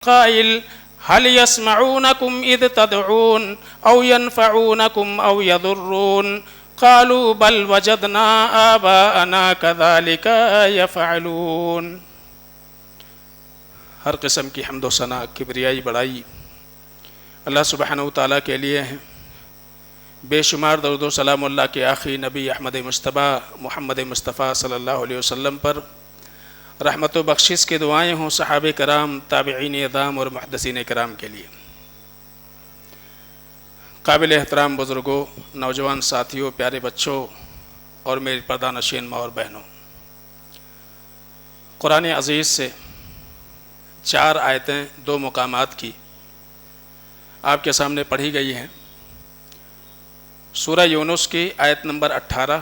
قائل هل يسمعونكم إذ تدعون أو ينفعونكم أو يضرون قالوا بل وجدنا آباءنا كذلك يفعلون۔ ہر قسم کی حمد و ثنا، کبریائی، بڑائی اللہ سبحانہ و تعالیٰ کے لیے ہے۔ بے شمار درود و سلام اللہ کے آخری نبی احمد مصطفیٰ محمد مصطفیٰ صلی اللہ علیہ وسلم پر، رحمت و بخشش کے دعائیں ہوں صحابہ کرام، تابعین اعظام اور محدثین کرام کے لیے۔ قابل احترام بزرگوں، نوجوان ساتھیوں، پیارے بچوں اور میری پردہ نشین ماں اور بہنوں، قرآن عزیز سے 4 آیتیں 2 مقامات کی آپ کے سامنے پڑھی گئی ہیں۔ سورہ یونس کی آیت نمبر 18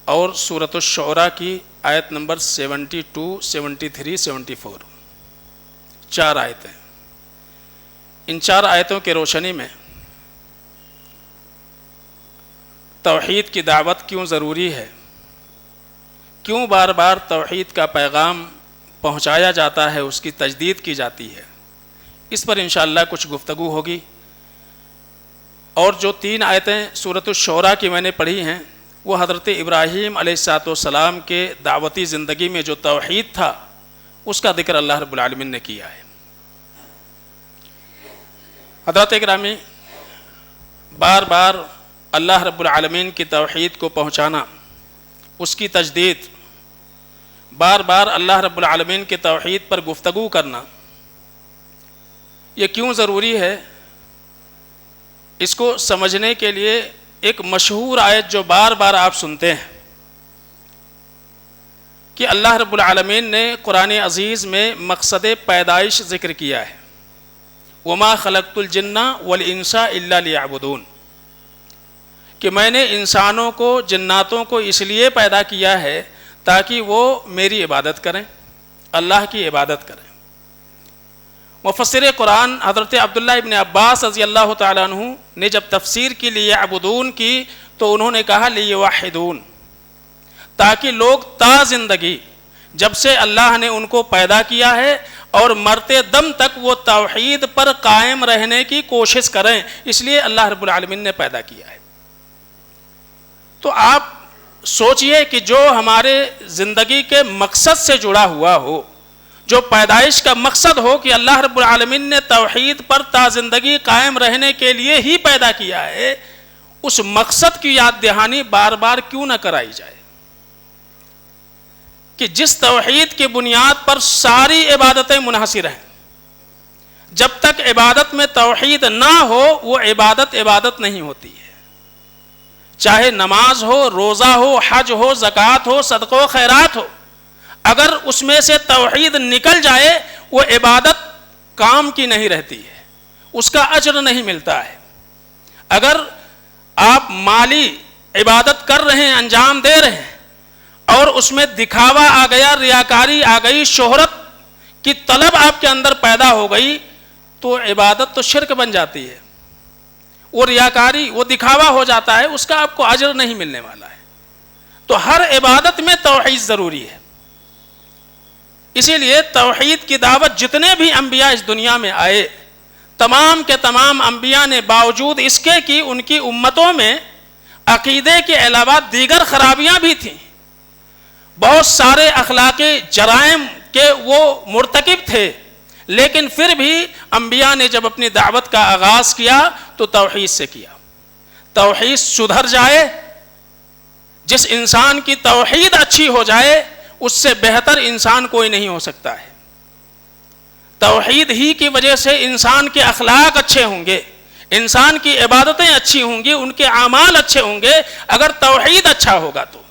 اور سورۃ الشعراء کی آیت نمبر 72، 73، 74، 4 آیتیں۔ ان 4 آیتوں کے روشنی میں توحید کی دعوت کیوں ضروری ہے، کیوں بار بار توحید کا پیغام پہنچایا جاتا ہے، اس کی تجدید کی جاتی ہے، اس پر انشاءاللہ کچھ گفتگو ہوگی۔ اور جو 3 آیتیں سورۃ الشعراء کی میں نے پڑھی ہیں، وہ حضرت ابراہیم علیہ السلام کے دعوتی زندگی میں جو توحید تھا اس کا ذکر اللہ رب العالمین نے کیا ہے۔ حضرات گرامی، بار بار اللہ رب العالمین کی توحید کو پہنچانا، اس کی تجدید، بار بار اللہ رب العالمین کی توحید پر گفتگو کرنا، یہ کیوں ضروری ہے؟ اس کو سمجھنے کے لیے ایک مشہور آیت جو بار بار آپ سنتے ہیں کہ اللہ رب العالمین نے قرآن عزیز میں مقصد پیدائش ذکر کیا ہے، وَمَا خَلَقْتُ الْجِنَّ وَالْإِنسَ إِلَّا لِيَعْبُدُونَ، کہ میں نے انسانوں کو، جناتوں کو اس لیے پیدا کیا ہے تاکہ وہ میری عبادت کریں، اللہ کی عبادت کریں۔ مفسر قرآن حضرت عبداللہ ابن عباس رضی اللہ تعالیٰ عنہ نے جب تفسیر کی لیعبدون کی تو انہوں نے کہا لیوحدون، تاکہ لوگ تا زندگی، جب سے اللہ نے ان کو پیدا کیا ہے اور مرتے دم تک وہ توحید پر قائم رہنے کی کوشش کریں، اس لیے اللہ رب العالمین نے پیدا کیا ہے۔ تو آپ سوچئے کہ جو ہمارے زندگی کے مقصد سے جڑا ہوا ہو، جو پیدائش کا مقصد ہو کہ اللہ رب العالمین نے توحید پر تا زندگی قائم رہنے کے لیے ہی پیدا کیا ہے، اس مقصد کی یاد دہانی بار بار کیوں نہ کرائی جائے کہ جس توحید کی بنیاد پر ساری عبادتیں منحصر ہیں، جب تک عبادت میں توحید نہ ہو وہ عبادت نہیں ہوتی ہے۔ چاہے نماز ہو، روزہ ہو، حج ہو، زکوٰۃ ہو، صدقہ و خیرات ہو، اگر اس میں سے توحید نکل جائے وہ عبادت کام کی نہیں رہتی ہے، اس کا اجر نہیں ملتا ہے۔ اگر آپ مالی عبادت کر رہے ہیں، انجام دے رہے ہیں اور اس میں دکھاوا آ گیا، ریاکاری آ گئی، شہرت کی طلب آپ کے اندر پیدا ہو گئی، تو عبادت تو شرک بن جاتی ہے، وہ ریاکاری، وہ دکھاوا ہو جاتا ہے، اس کا آپ کو اجر نہیں ملنے والا ہے۔ تو ہر عبادت میں توحید ضروری ہے۔ اسی لیے توحید کی دعوت جتنے بھی انبیاء اس دنیا میں آئے، تمام کے تمام انبیاء نے باوجود اس کے کہ ان کی امتوں میں عقیدے کے علاوہ دیگر خرابیاں بھی تھیں، بہت سارے اخلاقی جرائم کے وہ مرتکب تھے، لیکن پھر بھی انبیاء نے جب اپنی دعوت کا آغاز کیا تو توحید سے کیا۔ توحید سدھر جائے، جس انسان کی توحید اچھی ہو جائے اس سے بہتر انسان کوئی نہیں ہو سکتا ہے۔ توحید ہی کی وجہ سے انسان کے اخلاق اچھے ہوں گے، انسان کی عبادتیں اچھی ہوں گی، ان کے اعمال اچھے ہوں گے، اگر توحید اچھا ہوگا تو۔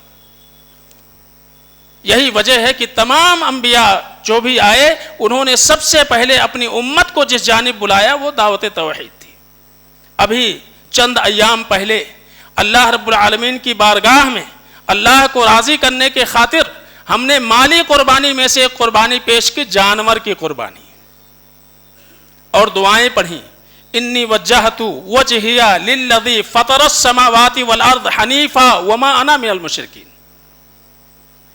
یہی وجہ ہے کہ تمام انبیاء جو بھی آئے انہوں نے سب سے پہلے اپنی امت کو جس جانب بلایا وہ دعوت توحید تھی۔ ابھی چند ایام پہلے اللہ رب العالمین کی بارگاہ میں اللہ کو راضی کرنے کے خاطر ہم نے مالی قربانی میں سے ایک قربانی پیش کی، جانور کی قربانی، اور دعائیں پڑھیں، انی وجہت وجہی للذی فطر السماوات والارض حنیفا وما انا من المشرکین۔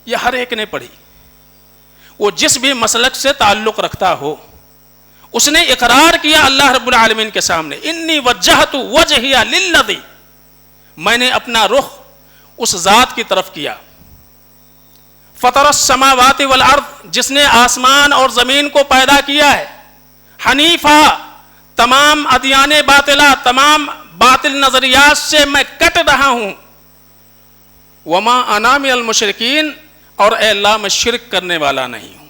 یہ ہر ایک نے پڑھی۔ وہ جس بھی مسلک سے تعلق رکھتا ہو، اس نے اقرار کیا اللہ رب العالمین کے سامنے، انی وجہت وجہی للذی، میں نے اپنا رخ اس ذات کی طرف کیا، فطر السماوات والارض، جس نے آسمان اور زمین کو پیدا کیا ہے، حنیفہ، تمام ادیان باطلہ، تمام باطل نظریات سے میں کٹ رہا ہوں، وما انا من المشرکین، اور اے اللہ میں شرک کرنے والا نہیں ہوں،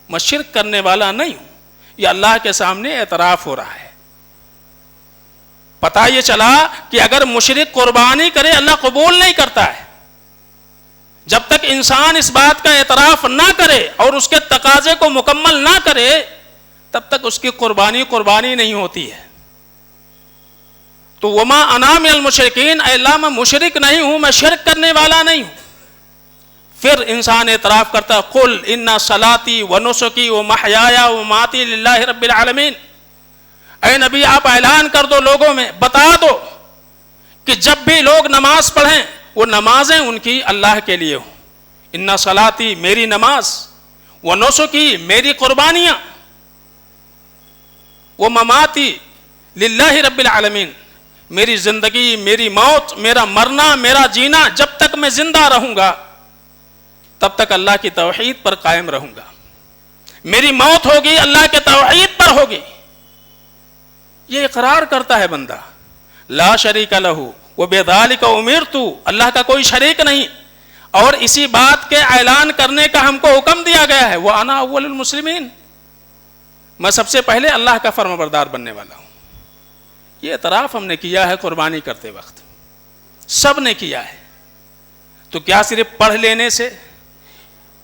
میں شرک کرنے والا نہیں ہوں۔ یہ اللہ کے سامنے اعتراف ہو رہا ہے۔ پتہ یہ چلا کہ اگر مشرک قربانی کرے اللہ قبول نہیں کرتا ہے۔ جب تک انسان اس بات کا اعتراف نہ کرے اور اس کے تقاضے کو مکمل نہ کرے، تب تک اس کی قربانی نہیں ہوتی ہے۔ تو وما انا من المشرکین، اے اللہ میں مشرک نہیں ہوں، میں شرک کرنے والا نہیں ہوں۔ پھر انسان اعتراف کرتا ہے، قل ان صلاتی و نسکی و محیایا و مماتی للہ رب العالمین۔ اے نبی آپ اعلان کر دو، لوگوں میں بتا دو کہ جب بھی لوگ نماز پڑھیں وہ نمازیں ان کی اللہ کے لیے ہوں۔ ان صلاتی، میری نماز، و نسکی، میری قربانیاں، و مماتی للہ رب العالمین، میری زندگی، میری موت، میرا مرنا، میرا جینا، جب تک میں زندہ رہوں گا تب تک اللہ کی توحید پر قائم رہوں گا۔ میری موت ہوگی اللہ کے توحید پر ہوگی۔ یہ اقرار کرتا ہے بندہ، لا شریک لہ وبذالک امرت، اللہ کا کوئی شریک نہیں، اور اسی بات کے اعلان کرنے کا ہم کو حکم دیا گیا ہے، وانا اول المسلمین، میں سب سے پہلے اللہ کا فرمانبردار بننے والا ہوں۔ یہ اعتراف ہم نے کیا ہے قربانی کرتے وقت، سب نے کیا ہے۔ تو کیا صرف پڑھ لینے سے،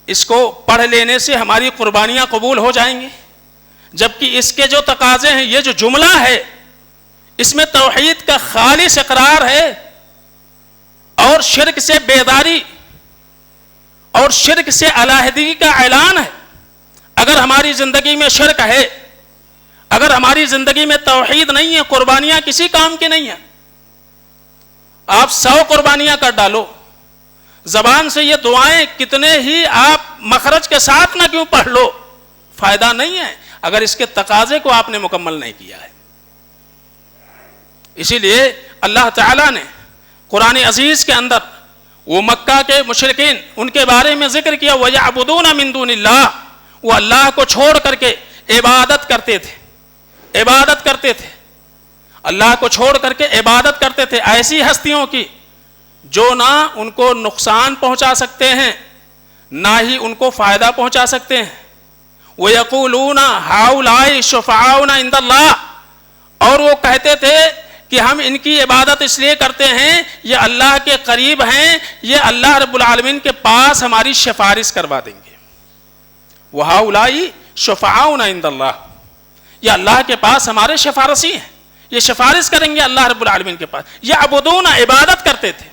اس کو پڑھ لینے سے ہماری قربانیاں قبول ہو جائیں گی؟ جبکہ اس کے جو تقاضے ہیں، یہ جو جملہ ہے اس میں توحید کا خالص اقرار ہے، اور شرک سے بیداری اور شرک سے علیحدگی کا اعلان ہے۔ اگر ہماری زندگی میں شرک ہے، اگر ہماری زندگی میں توحید نہیں ہے، قربانیاں کسی کام کی نہیں ہیں۔ آپ 100 قربانیاں کر ڈالو، زبان سے یہ دعائیں کتنے ہی آپ مخرج کے ساتھ نہ کیوں پڑھ لو، فائدہ نہیں ہے اگر اس کے تقاضے کو آپ نے مکمل نہیں کیا ہے۔ اسی لیے اللہ تعالیٰ نے قرآن عزیز کے اندر وہ مکہ کے مشرکین، ان کے بارے میں ذکر کیا، وَيَعْبُدُونَ مِن دُونِ اللَّهِ، وہ اللہ کو چھوڑ کر کے عبادت کرتے تھے، عبادت کرتے تھے، اللہ کو چھوڑ کر کے عبادت کرتے تھے ایسی ہستیوں کی جو نہ ان کو نقصان پہنچا سکتے ہیں نہ ہی ان کو فائدہ پہنچا سکتے ہیں۔ وَيَقُولُونَ هَؤُلَاءِ شُفَعَاؤُنَا عِندَ اللَّهِ، اور وہ کہتے تھے کہ ہم ان کی عبادت اس لیے کرتے ہیں، یہ اللہ کے قریب ہیں، یہ اللہ رب العالمین کے پاس ہماری سفارش کروا دیں گے۔ وَهَؤُلَاءِ شُفَعَاؤُنَا عِندَ اللَّهِ، یہ اللہ کے پاس ہمارے سفارشی ہیں، یہ سفارش کریں گے اللہ رب العالمین کے پاس۔ یعبدون، عبادت کرتے تھے۔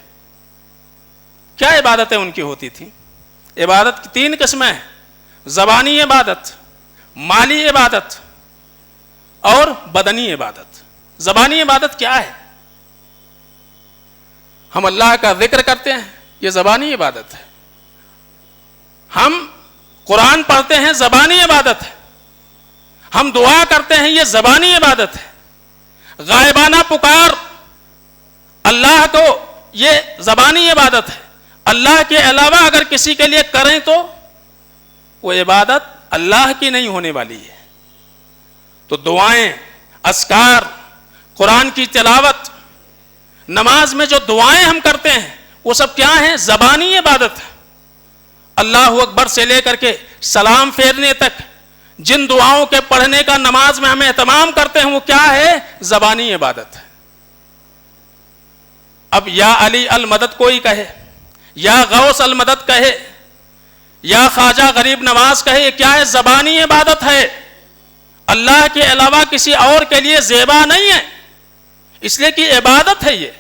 کیا عبادتیں ان کی ہوتی تھیں؟ عبادت کی 3 قسمیں ہیں، زبانی عبادت، مالی عبادت اور بدنی عبادت۔ زبانی عبادت کیا ہے؟ ہم اللہ کا ذکر کرتے ہیں، یہ زبانی عبادت ہے۔ ہم قرآن پڑھتے ہیں، زبانی عبادت ہے۔ ہم دعا کرتے ہیں، یہ زبانی عبادت ہے۔ غائبانہ پکار اللہ کو، یہ زبانی عبادت ہے۔ اللہ کے علاوہ اگر کسی کے لیے کریں تو وہ عبادت اللہ کی نہیں ہونے والی ہے۔ تو دعائیں، اذکار، قرآن کی تلاوت، نماز میں جو دعائیں ہم کرتے ہیں وہ سب کیا ہیں؟ زبانی عبادت ہے۔ اللہ اکبر سے لے کر کے سلام پھیرنے تک جن دعاؤں کے پڑھنے کا نماز میں ہم اہتمام کرتے ہیں وہ کیا ہے؟ زبانی عبادت ہے۔ اب یا علی المدد کوئی کہے، یا غوث المدد کہے، یا خواجہ غریب نواز کہے، یہ کیا ہے؟ زبانی عبادت ہے۔ اللہ کے علاوہ کسی اور کے لیے زیبا نہیں ہے، اس لیے کہ عبادت ہے۔ یہ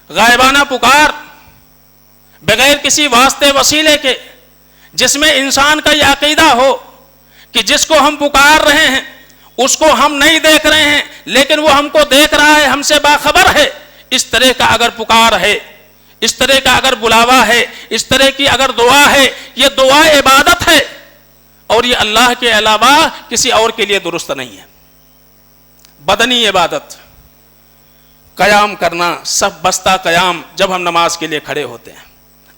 غائبانہ پکار بغیر کسی واسطے وسیلے کے، جس میں انسان کا یہ عقیدہ ہو کہ جس کو ہم پکار رہے ہیں اس کو ہم نہیں دیکھ رہے ہیں لیکن وہ ہم کو دیکھ رہا ہے، ہم سے باخبر ہے، اس طرح کا اگر پکار ہے، اس طرح کا اگر بلاوا ہے، اس طرح کی اگر دعا ہے، یہ دعا عبادت ہے، اور یہ اللہ کے علاوہ کسی اور کے لیے درست نہیں ہے۔ بدنی عبادت، قیام کرنا، سب بستہ قیام، جب ہم نماز کے لیے کھڑے ہوتے ہیں،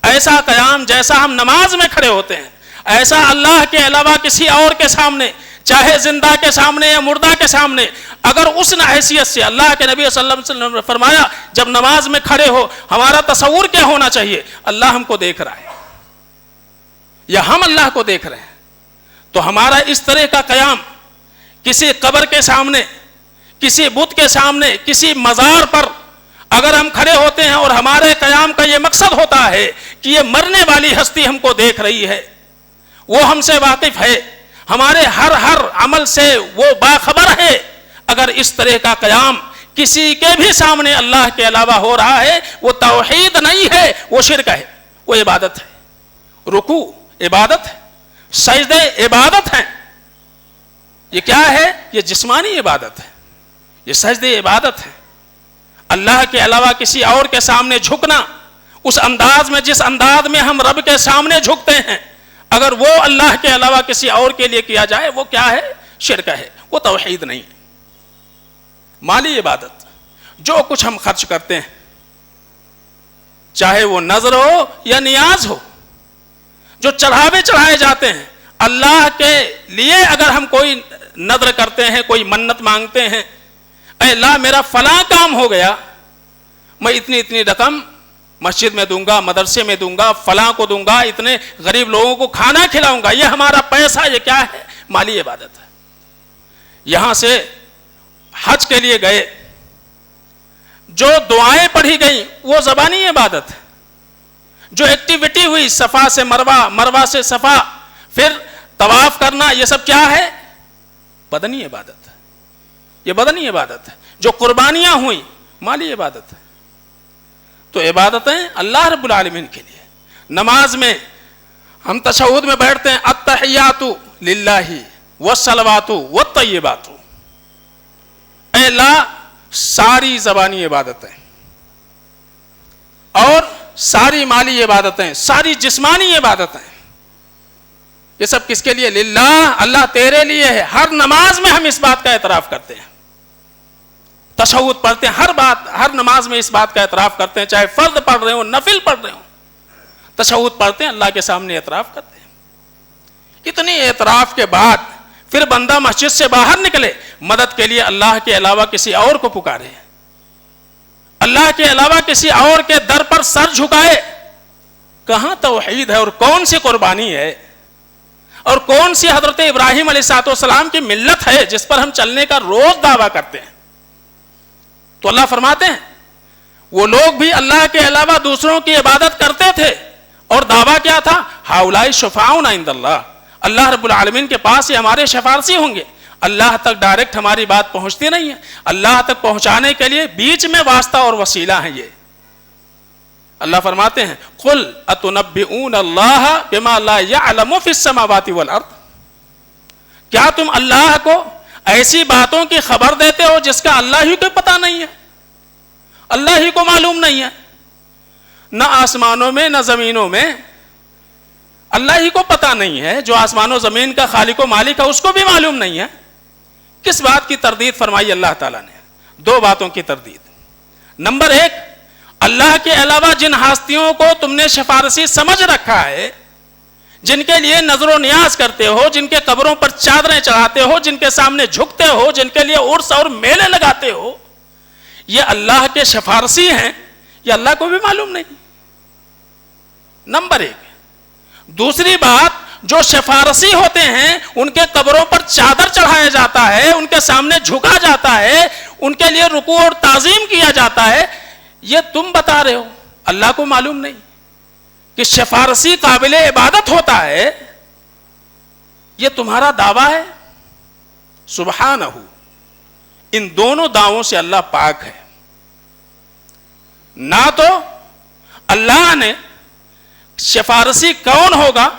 ایسا قیام جیسا ہم نماز میں کھڑے ہوتے ہیں، ایسا اللہ کے علاوہ کسی اور کے سامنے، چاہے زندہ کے سامنے یا مردہ کے سامنے، اگر اس حیثیت سے اللہ کے نبی صلی اللہ علیہ وسلم نے فرمایا جب نماز میں کھڑے ہو ہمارا تصور کیا ہونا چاہیے؟ اللہ ہم کو دیکھ رہا ہے یا ہم اللہ کو دیکھ رہے ہیں؟ تو ہمارا اس طرح کا قیام کسی قبر کے سامنے، کسی بت کے سامنے، کسی مزار پر اگر ہم کھڑے ہوتے ہیں اور ہمارے قیام کا یہ مقصد ہوتا ہے کہ یہ مرنے والی ہستی ہم کو دیکھ رہی ہے، وہ ہم سے واقف ہے، ہمارے ہر عمل سے وہ باخبر ہے، اگر اس طرح کا قیام کسی کے بھی سامنے اللہ کے علاوہ ہو رہا ہے، وہ توحید نہیں ہے، وہ شرک ہے، وہ عبادت ہے۔ رکوع عبادت ہے، سجدے عبادت ہیں۔ یہ کیا ہے؟ یہ جسمانی عبادت ہے، یہ سجدے عبادت ہے۔ اللہ کے علاوہ کسی اور کے سامنے جھکنا، اس انداز میں جس انداز میں ہم رب کے سامنے جھکتے ہیں، اگر وہ اللہ کے علاوہ کسی اور کے لیے کیا جائے، وہ کیا ہے؟ شرک ہے، وہ توحید نہیں ہے۔ مالی عبادت، جو کچھ ہم خرچ کرتے ہیں، چاہے وہ نذر ہو یا نیاز ہو، جو چڑھاوے چڑھائے جاتے ہیں اللہ کے لیے، اگر ہم کوئی نذر کرتے ہیں، کوئی منت مانگتے ہیں، اے اللہ میرا فلاں کام ہو گیا، میں اتنی رقم مسجد میں دوں گا، مدرسے میں دوں گا، فلاں کو دوں گا، اتنے غریب لوگوں کو کھانا کھلاؤں گا، یہ ہمارا پیسہ، یہ کیا ہے؟ مالی عبادت ہے۔ یہاں سے حج کے لیے گئے، جو دعائیں پڑھی گئیں وہ زبانی عبادت ہے، جو ایکٹیویٹی ہوئی صفا سے مروہ، مروہ سے صفا، پھر طواف کرنا، یہ سب کیا ہے؟ بدنی عبادت ہے، یہ بدنی عبادت ہے۔ جو قربانیاں ہوئیں مالی عبادت ہے۔ تو عبادتیں اللہ رب العالمین کے لیے۔ نماز میں ہم تشہد میں بیٹھتے ہیں، التحیات للہ والصلوات والطیبات، اے اللہ ساری زبانی عبادتیں اور ساری مالی عبادتیں، ساری جسمانی عبادتیں، یہ سب کس کے لیے؟ للہ، اللہ تیرے لیے ہے۔ ہر نماز میں ہم اس بات کا اعتراف کرتے ہیں، تشہد پڑھتے ہیں، ہر نماز میں اس بات کا اعتراف کرتے ہیں، چاہے فرض پڑھ رہے ہوں، نفل پڑھ رہے ہوں، تشہد پڑھتے ہیں، اللہ کے سامنے اعتراف کرتے ہیں۔ اتنی اعتراف کے بعد پھر بندہ مسجد سے باہر نکلے، مدد کے لیے اللہ کے علاوہ کسی اور کو پکارے، اللہ کے علاوہ کسی اور کے در پر سر جھکائے، کہاں توحید ہے اور کون سی قربانی ہے اور کون سی حضرت ابراہیم علیہ السلام کی ملت ہے جس پر ہم چلنے کا روز دعویٰ کرتے ہیں؟ تو اللہ فرماتے ہیں وہ لوگ بھی اللہ کے علاوہ دوسروں کی عبادت کرتے تھے، اور دعویٰ کیا تھا؟ ہؤلاء شفاعنا عند اللہ، اللہ رب العالمین کے پاس یہ ہمارے شفارسی ہوں گے۔ اللہ تک ڈائریکٹ ہماری بات پہنچتی نہیں ہے، اللہ تک پہنچانے کے لیے بیچ میں واسطہ اور وسیلہ ہیں۔ یہ اللہ فرماتے ہیں قل اتنبئون اللہ بما لا يعلم فی السماوات والارض، کیا تم اللہ کو ایسی باتوں کی خبر دیتے ہو جس کا اللہ ہی کو پتہ نہیں ہے، اللہ ہی کو معلوم نہیں ہے، نہ آسمانوں میں نہ زمینوں میں، اللہ ہی کو پتہ نہیں ہے، جو آسمان و زمین کا خالق و مالک ہے اس کو بھی معلوم نہیں ہے۔ کس بات کی تردید فرمائی اللہ تعالیٰ نے؟ دو باتوں کی تردید۔ نمبر ایک، اللہ کے علاوہ جن ہستیوں کو تم نے شفارسی سمجھ رکھا ہے، جن کے لیے نظر و نیاز کرتے ہو، جن کے قبروں پر چادریں چڑھاتے ہو، جن کے سامنے جھکتے ہو، جن کے لیے عرس اور میلے لگاتے ہو، یہ اللہ کے شفارسی ہیں، یہ اللہ کو بھی معلوم نہیں۔ نمبر ایک۔ دوسری بات، جو شفارسی ہوتے ہیں ان کے قبروں پر چادر چڑھایا جاتا ہے، ان کے سامنے جھکا جاتا ہے، ان کے لیے رکوع اور تعظیم کیا جاتا ہے، یہ تم بتا رہے ہو اللہ کو معلوم نہیں کہ شفارسی قابل عبادت ہوتا ہے، یہ تمہارا دعویٰ ہے؟ سبحانہ، ان دونوں دعووں سے اللہ پاک ہے۔ نہ تو اللہ نے شفارسی کون ہوگا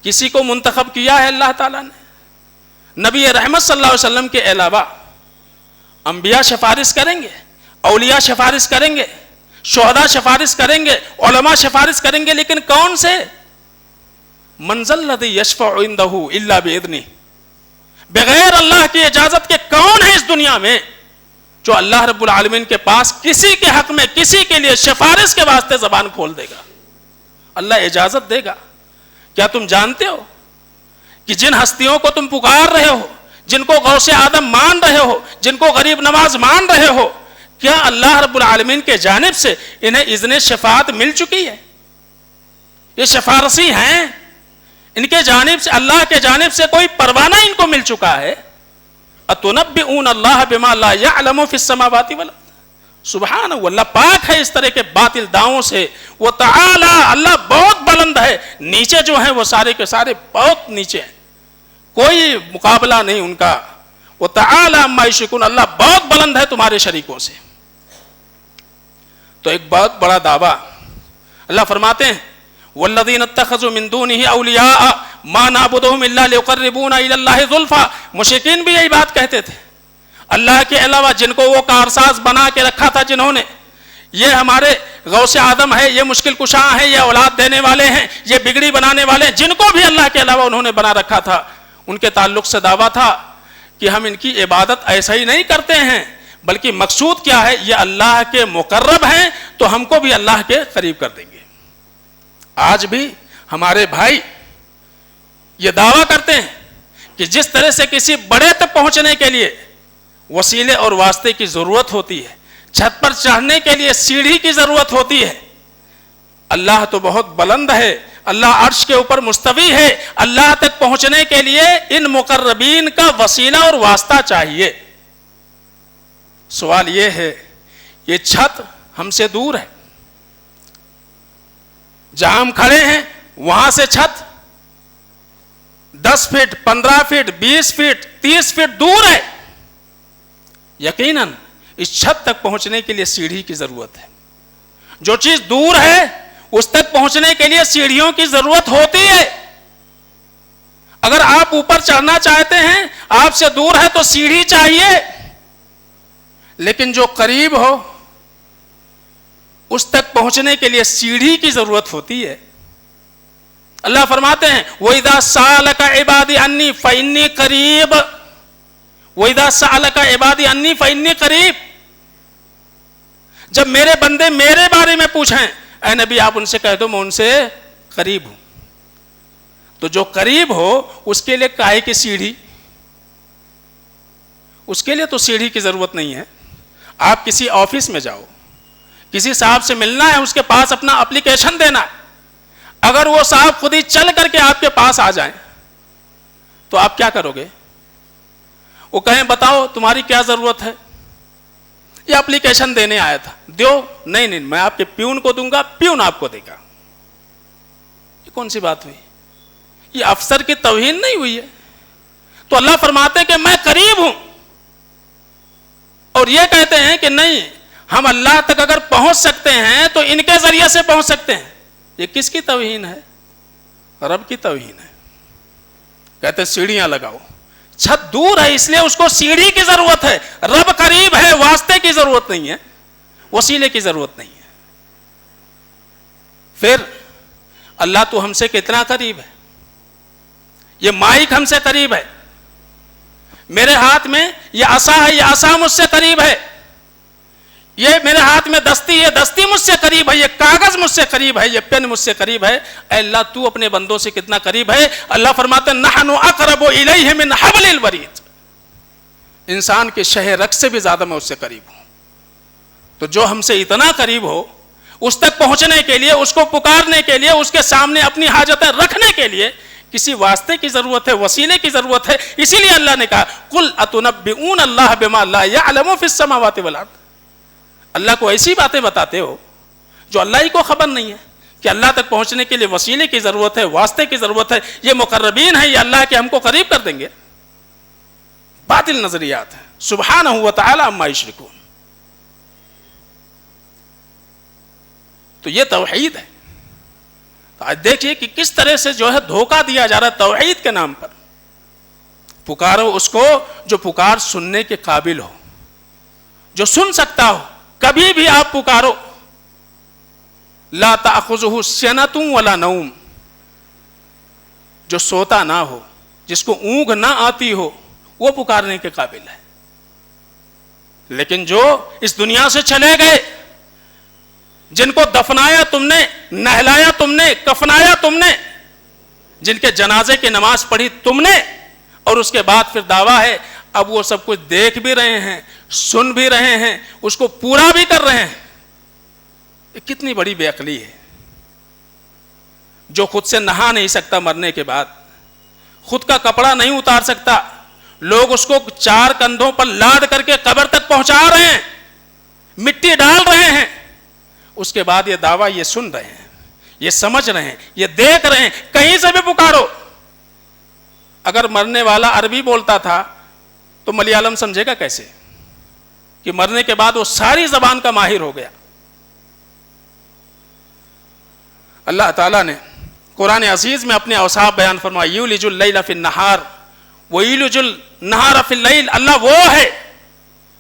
کسی کو منتخب کیا ہے اللہ تعالیٰ نے، نبی رحمت صلی اللہ علیہ وسلم کے علاوہ انبیاء سفارش کریں گے، اولیاء سفارش کریں گے، شہداء سفارش کریں گے، علماء سفارش کریں گے، لیکن کون سے؟ من ذا الذی یشفع عندہ الا باذنہ، بغیر اللہ کی اجازت کے کون ہے اس دنیا میں جو اللہ رب العالمین کے پاس کسی کے حق میں، کسی کے لیے سفارش کے واسطے زبان کھول دے گا؟ اللہ اجازت دے گا۔ کیا تم جانتے ہو کہ جن ہستیوں کو تم پکار رہے ہو، جن کو غوث آدم مان رہے ہو، جن کو غریب نواز مان رہے ہو، کیا اللہ رب العالمین کے جانب سے انہیں اذن شفاعت مل چکی ہے؟ یہ سفارشی ہیں، ان کے جانب سے، اللہ کے جانب سے کوئی پروانہ ان کو مل چکا ہے۔ اتنبئون اللہ بما لا یعلم فی السماوات والارض، سبحان اللہ، پاک ہے اس طرح کے باطل دعووں سے۔ وہ تعالی، اللہ بہت بلند ہے، نیچے جو ہیں وہ سارے کے سارے بہت نیچے ہیں، کوئی مقابلہ نہیں ان کا۔ وہ تعالی عما یشرکون، اللہ بہت بلند ہے تمہارے شریکوں سے۔ تو ایک بہت بڑا دعویٰ اللہ فرماتے ہیں والذین اتخذوا من دونہ اولیاء ما نعبدہم الا لیقربونا الی اللہ زلفیٰ، مشرکین بھی یہی بات کہتے تھے، اللہ کے علاوہ جن کو وہ کارساز بنا کے رکھا تھا جنہوں نے، یہ ہمارے غوث آدم ہے، یہ مشکل کشاں ہے، یہ اولاد دینے والے ہیں، یہ بگڑی بنانے والے ہیں، جن کو بھی اللہ کے علاوہ انہوں نے بنا رکھا تھا، ان کے تعلق سے دعویٰ تھا کہ ہم ان کی عبادت ایسا ہی نہیں کرتے ہیں، بلکہ مقصود کیا ہے، یہ اللہ کے مقرب ہیں تو ہم کو بھی اللہ کے قریب کر دیں گے۔ آج بھی ہمارے بھائی یہ دعویٰ کرتے ہیں کہ جس طرح سے کسی بڑے تک پہنچنے کے لیے وسیلے اور واسطے کی ضرورت ہوتی ہے، چھت پر چڑھنے کے لیے سیڑھی کی ضرورت ہوتی ہے، اللہ تو بہت بلند ہے، اللہ عرش کے اوپر مستوی ہے، اللہ تک پہنچنے کے لیے ان مقربین کا وسیلہ اور واسطہ چاہیے۔ سوال یہ ہے، یہ چھت ہم سے دور ہے، جہاں ہم کھڑے ہیں وہاں سے چھت 10 فٹ 15 فٹ 20 فٹ 30 فٹ دور ہے، یقیناً اس چھت تک پہنچنے کے لیے سیڑھی کی ضرورت ہے۔ جو چیز دور ہے اس تک پہنچنے کے لیے سیڑھیوں کی ضرورت ہوتی ہے۔ اگر آپ اوپر چڑھنا چاہتے ہیں، آپ سے دور ہے تو سیڑھی چاہیے، لیکن جو قریب ہو اس تک پہنچنے کے لیے سیڑھی کی ضرورت ہوتی ہے۔ اللہ فرماتے ہیں وَإِذَا سَأَلَكَ عِبَادِي عَنِّي فَإِنِّي قَرِيبٌ، وَإِذَا سَأَلَكَ عِبَادِي عَنِّي فَإِنِّي قَرِيبٌ، جب میرے بندے میرے بارے میں پوچھیں، اے نبی آپ ان سے کہہ دو میں ان سے قریب ہوں۔ تو جو قریب ہو اس کے لیے کاہے کی سیڑھی؟ اس کے لیے تو سیڑھی کی ضرورت نہیں ہے۔ آپ کسی آفس میں جاؤ، کسی صاحب سے ملنا ہے، اس کے پاس اپنا اپلیکیشن دینا ہے، اگر وہ صاحب خود ہی چل کر کے آپ کے پاس آ جائیں تو آپ کیا کرو گے؟ وہ کہیں بتاؤ تمہاری کیا ضرورت ہے؟ یہ اپلیکیشن دینے آیا تھا، دیو، نہیں میں آپ کے پیون کو دوں گا، پیون آپ کو دے گا۔ یہ کون سی بات ہوئی؟ یہ افسر کی توہین نہیں ہوئی ہے؟ تو اللہ فرماتے کہ میں قریب ہوں، اور یہ کہتے ہیں کہ نہیں ہم اللہ تک اگر پہنچ سکتے ہیں تو ان کے ذریعے سے پہنچ سکتے ہیں۔ یہ کس کی توہین ہے؟ رب کی توہین ہے۔ کہتے سیڑھیاں لگاؤ، چھت دور ہے اس لیے اس کو سیڑھی کی ضرورت ہے، رب قریب ہے، واسطے کی ضرورت نہیں ہے، وسیلے کی ضرورت نہیں ہے۔ پھر اللہ تو ہم سے کتنا قریب ہے، یہ مائک ہم سے قریب ہے، میرے ہاتھ میں یہ عصا ہے، یہ عصا مجھ سے قریب ہے، یہ میرے ہاتھ میں دستی ہے، دستی مجھ سے قریب ہے، یہ کاغذ مجھ سے قریب ہے، یہ پین مجھ سے قریب ہے۔ اے اللہ تو اپنے بندوں سے کتنا قریب ہے؟ اللہ فرماتے ہیں نحن اقرب الیہ من حبل الورید، انسان کے شہ رگ سے بھی زیادہ میں اس سے قریب ہوں۔ تو جو ہم سے اتنا قریب ہو، اس تک پہنچنے کے لیے، اس کو پکارنے کے لیے، اس کے سامنے اپنی حاجتیں رکھنے کے لیے کسی واسطے کی ضرورت ہے، وسیلے کی ضرورت ہے۔ اسی لیے اللہ نے کہا قل اتنبئون اللہ بما لا یعلم فی السماوات والارض، اللہ کو ایسی باتیں بتاتے ہو جو اللہ ہی کو خبر نہیں ہے کہ اللہ تک پہنچنے کے لیے وسیلے کی ضرورت ہے، واسطے کی ضرورت ہے، یہ مقربین ہیں، یہ اللہ کے ہم کو قریب کر دیں گے۔ باطل نظریات ہیں، سبحانہ و تعالی عما یشرکون۔ تو یہ توحید ہے۔ تو آج دیکھیے کہ کس طرح سے جو ہے دھوکہ دیا جا رہا ہے توحید کے نام پر۔ پکارو اس کو جو پکار سننے کے قابل ہو، جو سن سکتا ہو، کبھی بھی آپ پکارو لا تأخذہ سنۃ ولا نوم، جو سوتا نہ ہو، جس کو اونگ نہ آتی ہو، وہ پکارنے کے قابل ہے. لیکن جو اس دنیا سے چلے گئے، جن کو دفنایا تم نے، نہلایا تم نے، کفنایا تم نے، جن کے جنازے کی نماز پڑھی تم نے، اور اس کے بعد پھر دعویٰ ہے اب وہ سب کچھ دیکھ بھی رہے ہیں، سن بھی رہے ہیں، اس کو پورا بھی کر رہے ہیں. یہ کتنی بڑی بے عقلی ہے. جو خود سے نہا نہیں سکتا مرنے کے بعد، خود کا کپڑا نہیں اتار سکتا، لوگ اس کو 4 کندھوں پر لاد کر کے قبر تک پہنچا رہے ہیں، مٹی ڈال رہے ہیں، اس کے بعد یہ دعویٰ یہ سن رہے ہیں، یہ سمجھ رہے ہیں، یہ دیکھ رہے ہیں. کہیں سے بھی پکارو. اگر مرنے والا عربی بولتا تھا تو ملیالم سمجھے گا کیسے کہ مرنے کے بعد وہ ساری زبان کا ماہر ہو گیا. اللہ تعالیٰ نے قرآن عزیز میں اپنے اوصاف بیان فرمایا، یولج اللیل فی النہار ویولج النہار فی اللیل. اللہ وہ ہے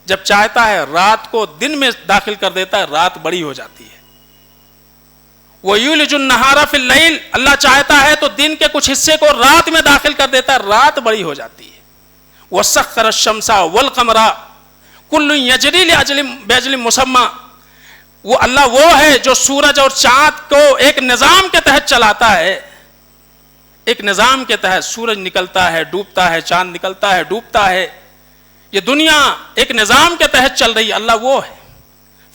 جب چاہتا ہے رات کو دن میں داخل کر دیتا ہے، رات بڑی ہو جاتی ہے. وَيُولِجُ النَّهَارَ فِي اللَّيْلِ، اللہ چاہتا ہے تو دن کے کچھ حصے کو رات میں داخل کر دیتا ہے، رات بڑی ہو جاتی ہے. وَسَخَّرَ الشَّمْسَ وَالْقَمَرَ كُلٌّ يَجْرِي بِأَجَلٍ مُّسَمًّى. وہ اللہ وہ ہے جو سورج اور چاند کو ایک نظام کے تحت چلاتا ہے. ایک نظام کے تحت سورج نکلتا ہے، ڈوبتا ہے، چاند نکلتا ہے، ڈوبتا ہے. یہ دنیا ایک نظام کے تحت چل رہی ہے. اللہ وہ ہے.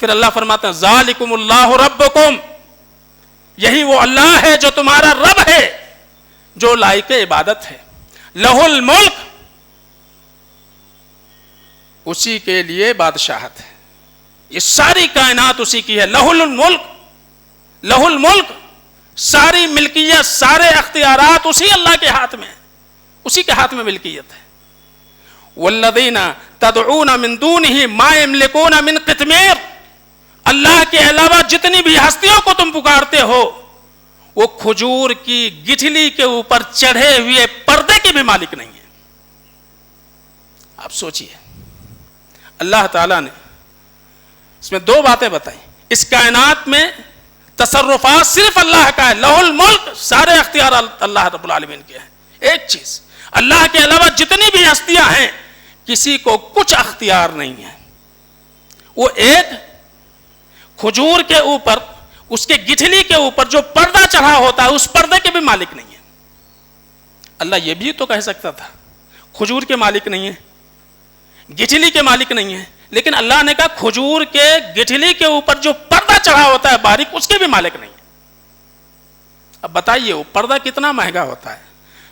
پھر اللہ فرماتا ہے ذالکم اللہ ربکم، یہی وہ اللہ ہے جو تمہارا رب ہے، جو لائق عبادت ہے. لہ الملک، اسی کے لیے بادشاہت ہے. یہ ساری کائنات اسی کی ہے. لہ الملک، لہ الملک، ساری ملکیت، سارے اختیارات اسی اللہ کے ہاتھ میں، اسی کے ہاتھ میں ملکیت ہے. والذین تدعون من دونہ ما یملکون من قطمیر، اللہ کے علاوہ جتنی بھی ہستیوں کو تم پکارتے ہو وہ کھجور کی گٹھلی کے اوپر چڑھے ہوئے پردے کے بھی مالک نہیں ہے. آپ سوچئے اللہ تعالیٰ نے اس میں 2 باتیں بتائیں. اس کائنات میں تصرفات صرف اللہ کا ہے. لہ الملک، سارے اختیارات اللہ رب العالمین کے ہیں. ایک چیز، اللہ کے علاوہ جتنی بھی ہستیاں ہیں کسی کو کچھ اختیار نہیں ہے. وہ ایک کھجور کے اوپر، اس کے گٹھلی کے اوپر جو پردہ چڑھا ہوتا ہے اس پردے کے بھی مالک نہیں ہے. اللہ یہ بھی تو کہہ سکتا تھا کھجور کے مالک نہیں ہے، گٹھلی کے مالک نہیں ہے، لیکن اللہ نے کہا کھجور کے گٹھلی کے اوپر جو پردہ چڑھا ہوتا ہے باریک، اس کے بھی مالک نہیں ہے. اب بتائیے وہ پردہ کتنا مہنگا ہوتا ہے.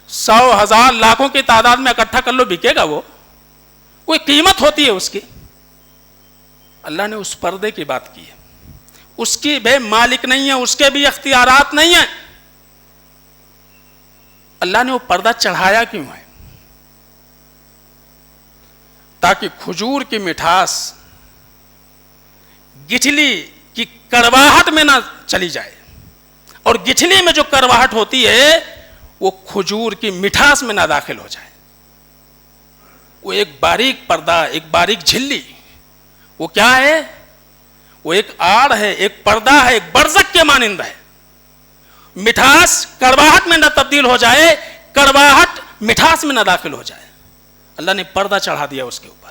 100 1000 لاکھوں کی تعداد میں اکٹھا کر لو، بکے گا وہ؟ کوئی قیمت ہوتی ہے اس کی. اللہ نے اس پردے کی بات کی ہے. اس کی بھی مالک نہیں ہے، اس کے بھی اختیارات نہیں ہیں. اللہ نے وہ پردہ چڑھایا کیوں ہے؟ تاکہ کھجور کی مٹھاس گٹھلی کی کڑواہٹ میں نہ چلی جائے، اور گٹھلی میں جو کڑواہٹ ہوتی ہے وہ کھجور کی مٹھاس میں نہ داخل ہو جائے. وہ ایک باریک پردہ، ایک باریک جھلی، وہ کیا ہے؟ وہ ایک آڑ ہے، ایک پردہ ہے، ایک برزخ کے مانند ہے. مٹھاس کڑواہٹ میں نہ تبدیل ہو جائے، کڑواہٹ مٹھاس میں نہ داخل ہو جائے. اللہ نے پردہ چڑھا دیا اس کے اوپر.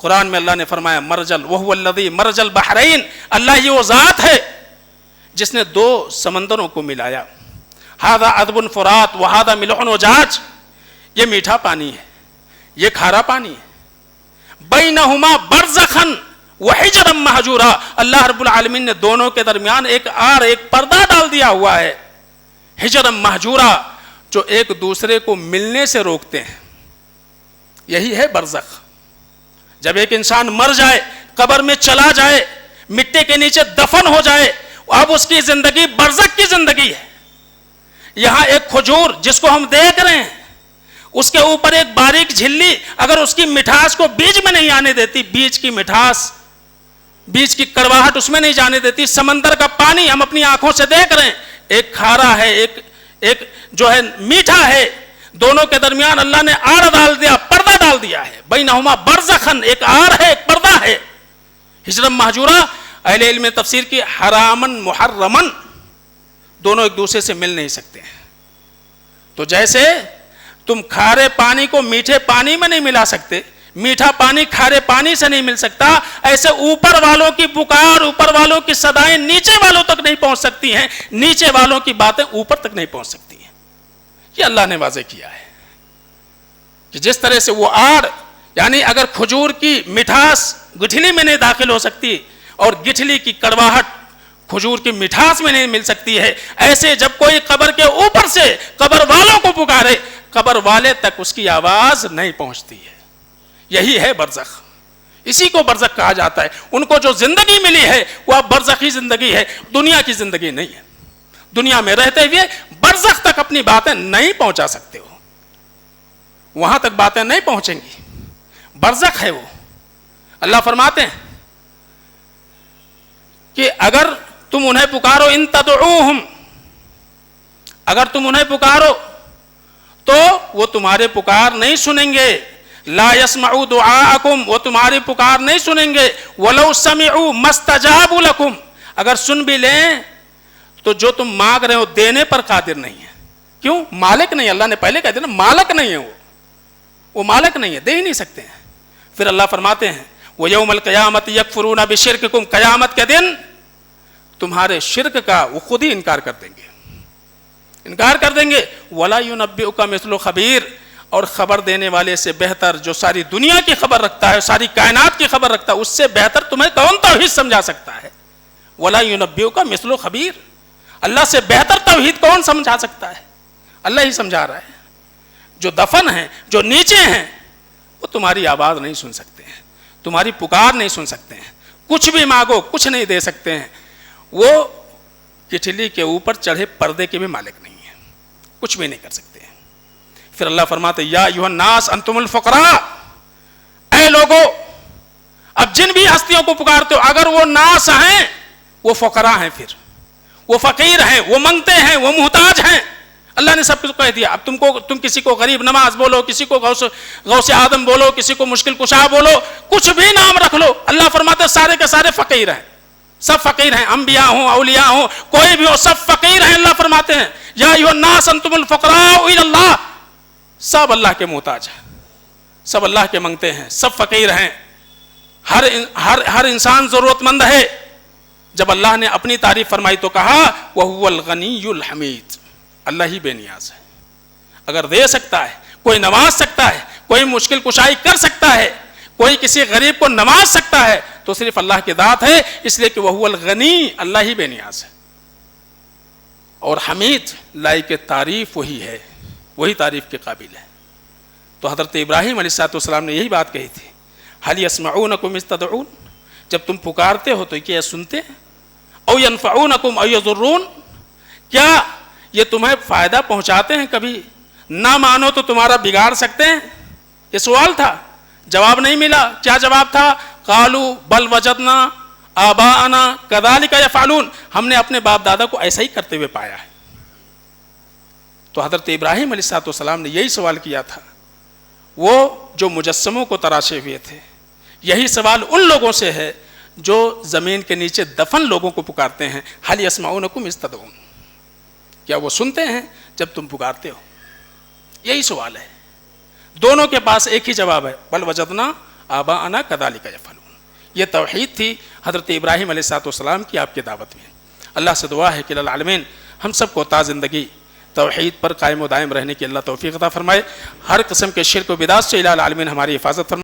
قرآن میں اللہ نے فرمایا مرجل وہو الذی مرج البحرین، اللہ یہ وہ ذات ہے جس نے 2 سمندروں کو ملایا. ھذا عذب فرات وھذا ملح اجاج، یہ میٹھا پانی ہے، یہ کھارا پانی ہے. بینہما برزخا وحجرا مہجورا، اللہ رب العالمین نے دونوں کے درمیان ایک آڑ، ایک پردہ ڈال دیا ہوا ہے. حجرا مہجورا، جو ایک دوسرے کو ملنے سے روکتے ہیں. یہی ہے برزخ. جب ایک انسان مر جائے، قبر میں چلا جائے، مٹی کے نیچے دفن ہو جائے، اب اس کی زندگی برزخ کی زندگی ہے. یہاں ایک کھجور جس کو ہم دیکھ رہے ہیں، اس کے اوپر ایک باریک جھلی، اگر اس کی مٹھاس کو بیج میں نہیں آنے دیتی، بیج کی مٹھاس، بیج کی کڑواہٹ اس میں نہیں جانے دیتی. سمندر کا پانی ہم اپنی آنکھوں سے دیکھ رہے ہیں، ایک کھارا ہے، ایک جو ہے میٹھا ہے. دونوں کے درمیان اللہ نے آڑ ڈال دیا، پردہ ڈال دیا ہے. بینہما برزخن، ایک آڑ ہے، ایک پردہ ہے. ہجرم مہجورا، اہل علم نے تفسیر کی حرامن محرمن دونوں ایک دوسرے سے مل نہیں سکتے ہیں. تو جیسے تم کھارے پانی کو میٹھے پانی میں نہیں ملا سکتے, میٹھا پانی کھارے پانی سے نہیں مل سکتا, ایسے اوپر والوں کی پکار, اوپر والوں کی صدائیں نیچے والوں تک نہیں پہنچ سکتی ہیں, نیچے والوں کی باتیں اوپر تک نہیں پہنچ سکتی ہیں. یہ اللہ نے واضح کیا ہے کہ جس طرح سے وہ آڑ, یعنی اگر کھجور کی مٹھاس گٹھلی میں نہیں داخل ہو سکتی اور گٹھلی کی کڑواہٹ کھجور کی مٹھاس میں نہیں مل سکتی ہے, ایسے جب کوئی قبر کے اوپر سے قبر والوں کو پکارے, قبر والے تک اس کی آواز نہیں پہنچتی ہے. یہی ہے برزخ, اسی کو برزخ کہا جاتا ہے. ان کو جو زندگی ملی ہے وہ اب برزخی زندگی ہے, دنیا کی زندگی نہیں ہے. دنیا میں رہتے ہوئے برزخ تک اپنی باتیں نہیں پہنچا سکتے ہو, وہاں تک باتیں نہیں پہنچیں گی. برزخ ہے وہ. اللہ فرماتے ہیں کہ اگر تم انہیں پکارو, ان تدعوہم, اگر تم انہیں پکارو تو وہ تمہارے پکار نہیں سنیں گے. لا يسمعوا دعاءکم, وہ تمہاری پکار نہیں سنیں گے. ولو سمعوا ما استجابوا لکم, اگر سن بھی لیں تو جو تم مانگ رہے ہو دینے پر قادر نہیں ہے. کیوں؟ مالک نہیں. اللہ نے پہلے کہا تھا نا مالک نہیں ہے, وہ مالک نہیں ہے, دے ہی نہیں سکتے ہیں. پھر اللہ فرماتے ہیں وَيَوْمَ الْقِيَامَةِ يَكْفُرُونَ بِشِرْكِكُمْ, قیامت کے دن تمہارے شرک کا وہ خود ہی انکار کر دیں گے, انکار کر دیں گے. وَلَا يُنَبِّئُكَ مِثْلُ خَبِيرٍ, اور خبر دینے والے سے بہتر, جو ساری دنیا کی خبر رکھتا ہے, ساری کائنات کی خبر رکھتا ہے, اس سے بہتر تمہیں کون توحید سمجھا سکتا ہے؟ وَلَا يُنَبِّئُكَ مِثْلُ خَبِيرٍ, اللہ سے بہتر توحید کون سمجھا سکتا ہے؟ اللہ ہی سمجھا رہا ہے. جو دفن ہیں, جو نیچے ہیں, وہ تمہاری آواز نہیں سن سکتے ہیں, تمہاری پکار نہیں سن سکتے ہیں, کچھ بھی مانگو کچھ نہیں دے سکتے ہیں. وہ کٹھلی کے اوپر چڑھے پردے کے بھی مالک نہیں ہیں, کچھ بھی نہیں کر سکتے ہیں. پھر اللہ فرماتے یا ایھا الناس انتم الفقراء, اے لوگو, اب جن بھی ہستیوں کو پکارتے ہو اگر وہ ناس ہیں وہ فقراء ہیں, پھر وہ فقیر ہیں, وہ منگتے ہیں, وہ محتاج ہیں. اللہ نے سب کو کہہ دیا. اب تم کسی کو غریب نواز بولو, کسی کو غوث آدم بولو, کسی کو مشکل کشا بولو, کچھ بھی نام رکھ لو, اللہ فرماتے سارے کے سارے فقیر ہیں, سب فقیر ہیں, انبیاء ہوں اولیاء ہوں کوئی بھی ہو, سب فقیر ہیں. اللہ فرماتے ہیں یا ایھا الناس انتم الفقراء الی اللہ, سب اللہ کے محتاج ہیں, سب اللہ کے منگتے ہیں, سب فقیر ہیں, ہر انسان ضرورت مند ہے. جب اللہ نے اپنی تعریف فرمائی تو کہا وَهُوَ الْغَنِيُّ الْحَمِيدُ, اللہ ہی بے نیاز ہے. اگر دے سکتا ہے, کوئی نواز سکتا ہے, کوئی مشکل کشائی کر سکتا ہے, کوئی کسی غریب کو نواز سکتا ہے تو صرف اللہ کی ذات ہے, اس لیے کہ وَهُوَ الْغَنِي, اللہ ہی بے نیاز ہے. اور حمید, لائق تعریف وہی ہے, وہی تعریف کے قابل ہے. تو حضرت ابراہیم علیہ السلام نے یہی بات کہی تھی هَلْ يَسْمَعُونَكُمْ إِذْ تَدْعُونَ, جب تم پکارتے ہو تو کیا سنتے ہیں؟ او ينفعونکم او یضرون, کیا یہ تمہیں فائدہ پہنچاتے ہیں؟ کبھی نہ مانو تو تمہارا بگاڑ سکتے ہیں؟ یہ سوال تھا, جواب نہیں ملا. کیا جواب تھا؟ قالوا بل وجدنا آباءنا كذلك يفعلون, ہم نے اپنے باپ دادا کو ایسا ہی کرتے ہوئے پایا ہے. تو حضرت ابراہیم علیہ السلام نے یہی سوال کیا تھا, وہ جو مجسموں کو تراشے ہوئے تھے. یہی سوال ان لوگوں سے ہے جو زمین کے نیچے دفن لوگوں کو پکارتے ہیں, هل يسمعونكم إذ تدعون, کیا وہ سنتے ہیں جب تم پکارتے ہو؟ یہی سوال ہے. دونوں کے پاس ایک ہی جواب ہے, بل وجدنا آباءنا كذلك يفعلون. یہ توحید تھی حضرت ابراہیم علیہ السلام کی آپ کی دعوت میں. اللہ سے دعا ہے کہ العالمین ہم سب کو تا زندگی توحید پر قائم و دائم رہنے کی اللہ توفیق عطا فرمائے. ہر قسم کے شرک و بدعت سے العالمین ہماری حفاظت فرمائے.